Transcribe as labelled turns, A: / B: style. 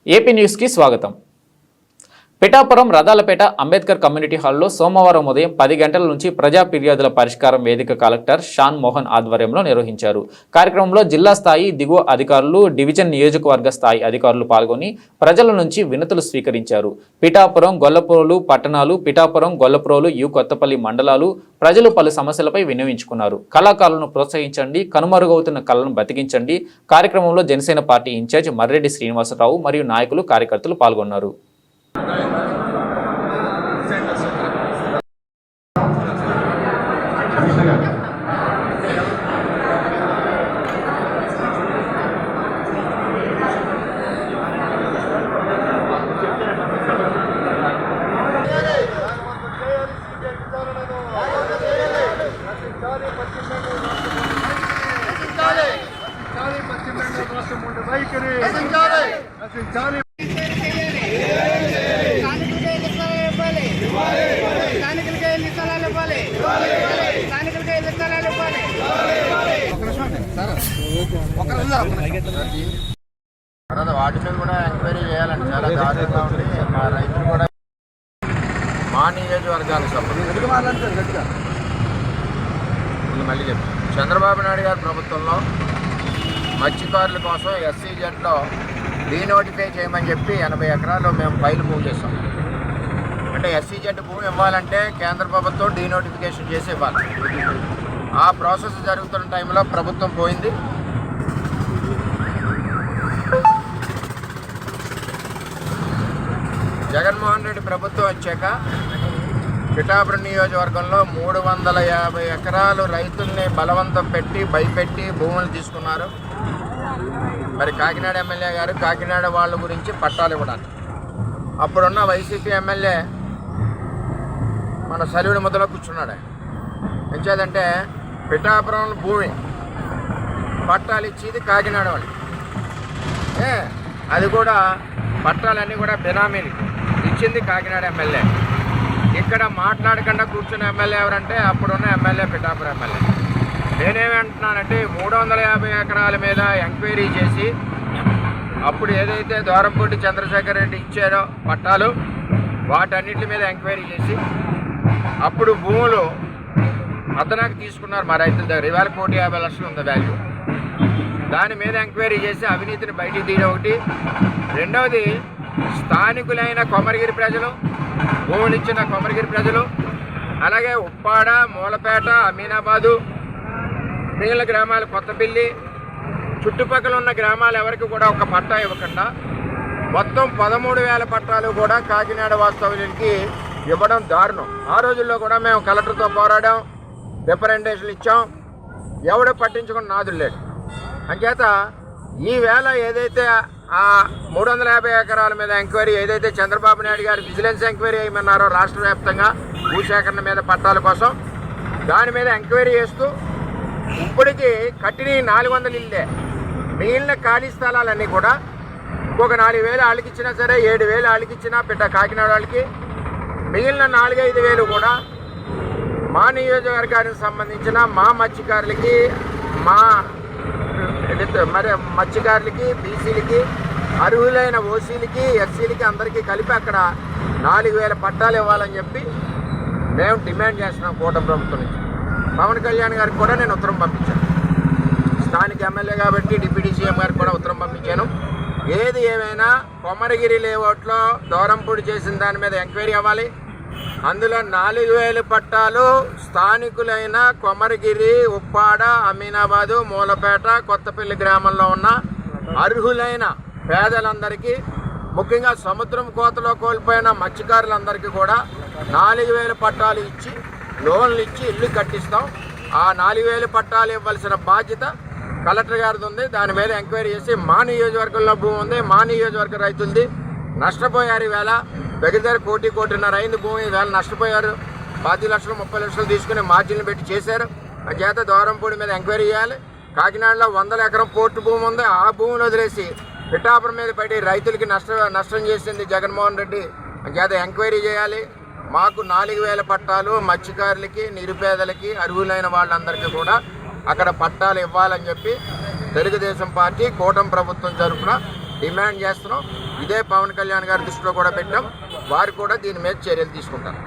A: AP న్యూస్కి స్వాగతం. Pithapuram Rathalapeta Ambedkar community హాల్లో సోమవారం ఉదయం 10 గంటల నుంచి ప్రజా ఫిర్యాదుల పరిష్కారం వేదిక కలెక్టర్ షాన్ మోహన్ ఆధ్వర్యంలో నిర్వహించారు. కార్యక్రమంలో జిల్లా స్థాయి, దిగువ అధికారులు, డివిజన్ నియోజకవర్గ స్థాయి అధికారులు పాల్గొని ప్రజల నుంచి వినతులు స్వీకరించారు. పిఠాపురం, గొల్లప్రోలు పట్టణాలు, పిఠాపురం, గొల్లప్రోలు, యు కొత్తపల్లి మండలాలు ప్రజలు పలు సమస్యలపై విన్నవించుకున్నారు. కళాకారులను ప్రోత్సహించండి, కనుమరుగవుతున్న కళలను బతికించండి. కార్యక్రమంలో జనసేన పార్టీ ఇన్ఛార్జ్ మర్రెడ్డి శ్రీనివాసరావు మరియు నాయకులు, కార్యకర్తలు పాల్గొన్నారు.
B: వాటి మీద కూడా ఎంక్వైరీ చేయాలని చాలా దారుణంగా ఉంది. మా రైతులు కూడా మా నియోజకవర్గానికి సంబంధించి మళ్ళీ చెప్తాను. చంద్రబాబు నాయుడు గారి ప్రభుత్వంలో మత్స్యకారుల కోసం SCZలో డీనోటిఫై చేయమని చెప్పి 80 ఎకరాలు మేము ఫైల్ మూవ్ చేస్తాం. అంటే SCZ భూమి ఇవ్వాలంటే కేంద్ర ప్రభుత్వం డీనోటిఫికేషన్ చేసి ఇవ్వాలి. ఆ ప్రాసెస్ జరుగుతున్న టైంలో ప్రభుత్వం పోయింది. జగన్మోహన్ రెడ్డి ప్రభుత్వం వచ్చాక పిఠాపురం నియోజకవర్గంలో 350 ఎకరాలు రైతుల్ని బలవంతం పెట్టి భయపెట్టి భూములు తీసుకున్నారు. మరి కాకినాడ ఎమ్మెల్యే గారు కాకినాడ వాళ్ళ గురించి పట్టాలు ఇవ్వడానికి అప్పుడున్న వైసీపీ ఎమ్మెల్యే మన సలివిడి ముద్దలో కూర్చున్నాడు. ఎంచేదంటే పిఠాపురం భూమి పట్టాలు ఇచ్చేది కాకినాడ వాళ్ళు, అది కూడా పట్టాలన్నీ కూడా బినామీలు ఇచ్చింది కాకినాడ ఎమ్మెల్యే. ఇక్కడ మాట్లాడకుండా కూర్చున్న ఎమ్మెల్యే ఎవరంటే అప్పుడున్న ఎమ్మెల్యే పిఠాపురం ఎమ్మెల్యే. నేనేమంటున్నానంటే 350 ఎకరాల మీద ఎంక్వైరీ చేసి అప్పుడు ఏదైతే దూరంపూడి చంద్రశేఖర్ రెడ్డి ఇచ్చారో పట్టాలు వాటన్నిటి మీద ఎంక్వైరీ చేసి అప్పుడు భూములు అతనికి తీసుకున్నారు మా రైతుల దగ్గర. ఇవాళ 1,50 లక్షలు ఉంది వాల్యూ. దాని మీద ఎంక్వైరీ చేసి అవినీతిని బయటికి తీయడం ఒకటి. రెండవది, స్థానికులైన కొమరగిరి ప్రజలు, భూములు ఇచ్చిన కొమరగిరి ప్రజలు, అలాగే ఉప్పాడ, మూలపేట, అమీనాబాదు, మిగిలిన గ్రామాలు, కొత్తపల్లి, చుట్టుపక్కల ఉన్న గ్రామాలు ఎవరికి కూడా ఒక పట్టా ఇవ్వకుండా మొత్తం 13,000 పట్టాలు కూడా కాకినాడ వాస్తవ్యులకి ఇవ్వడం దారుణం. ఆ రోజుల్లో కూడా మేము కలెక్టర్తో పోరాడాం, రిప్రజెంటేషన్లు ఇచ్చాం. ఎవడో పట్టించుకుని నాదులు లేడు. అంచేత ఈవేళ ఏదైతే ఆ 350 ఎకరాల మీద ఎంక్వైరీ ఏదైతే చంద్రబాబు నాయుడు గారు విజిలెన్స్ ఎంక్వైరీ చేయమన్నారో రాష్ట్ర వ్యాప్తంగా భూసేకరణ మీద పట్టాల కోసం, దాని మీద ఎంక్వైరీ చేస్తూ ఇప్పటికీ కట్టిన 400 ఇల్లే, మిగిలిన ఖాళీ స్థలాలన్నీ కూడా ఇంకొక 4,000 వాళ్ళకి ఇచ్చినా సరే, 7,000 వాళ్ళకి ఇచ్చినా కాకినాడ వాళ్ళకి, మిగిలిన 4-5 వేలు కూడా మా నియోజకవర్గానికి సంబంధించిన మా మత్స్యకారులకి, మరి మత్స్యకారులకి, బీసీలకి, అర్హులైన ఓసీలకి, ఎస్సీలకి అందరికీ కలిపి అక్కడ 4,000 పట్టాలు ఇవ్వాలని చెప్పి మేము డిమాండ్ చేస్తున్నాం కూటమి ప్రభుత్వం నుంచి. పవన్ కళ్యాణ్ గారికి కూడా నేను ఉత్తరం పంపించాను. స్థానిక ఎమ్మెల్యే కాబట్టి డిప్యూటీ సీఎం గారికి కూడా ఉత్తరం పంపించాను. ఏది ఏమైనా కొమరగిరి లేఅవుట్లో దూరంపూడి చేసిన దాని మీద ఎంక్వైరీ అవ్వాలి. అందులో 4,000 పట్టాలు స్థానికులైన కొమరగిరి, ఉప్పాడ, అమీనాబాదు, మూలపేట, కొత్తపల్లి గ్రామంలో ఉన్న అర్హులైన పేదలందరికీ, ముఖ్యంగా సముద్రం కోతలో కోల్పోయిన మత్స్యకారులందరికీ కూడా 4,000 పట్టాలు ఇచ్చి, లోన్లు ఇచ్చి ఇల్లు కట్టిస్తాం. ఆ 4,000 పట్టాలు ఇవ్వాల్సిన బాధ్యత కలెక్టర్ గారిది ఉంది. దాని మీద ఎంక్వైరీ చేసి మా నియోజకవర్గంలో భూమి ఉంది, మా నియోజకవర్గ రైతుంది నష్టపోయారు. ఈవేళ దగ్గర 1,00,00,000 అయింది భూమి. ఈవేళ నష్టపోయారు. 10 లక్షలు 30 లక్షలు తీసుకుని మార్జిన్లు పెట్టి చేశారు. చేత దూరంపూడి మీద ఎంక్వైరీ చేయాలి. కాకినాడలో 100 ఎకరం పోర్టు భూమి ఉంది. ఆ భూమిని వదిలేసి పిఠాపురం మీద పడి రైతులకి నష్టం చేసింది జగన్మోహన్ రెడ్డి. చేత ఎంక్వైరీ చేయాలి. మాకు 4,000 పట్టాలు మత్స్యకారులకి, నిరుపేదలకి, అర్హులైన వాళ్ళందరికీ కూడా అక్కడ పట్టాలు ఇవ్వాలని చెప్పి తెలుగుదేశం పార్టీ కూటమి ప్రభుత్వం తరఫున డిమాండ్ చేస్తున్నాం. ఇదే పవన్ కళ్యాణ్ గారి దృష్టిలో కూడా పెట్టాం. వారు కూడా దీని మీద చర్యలు తీసుకుంటారు.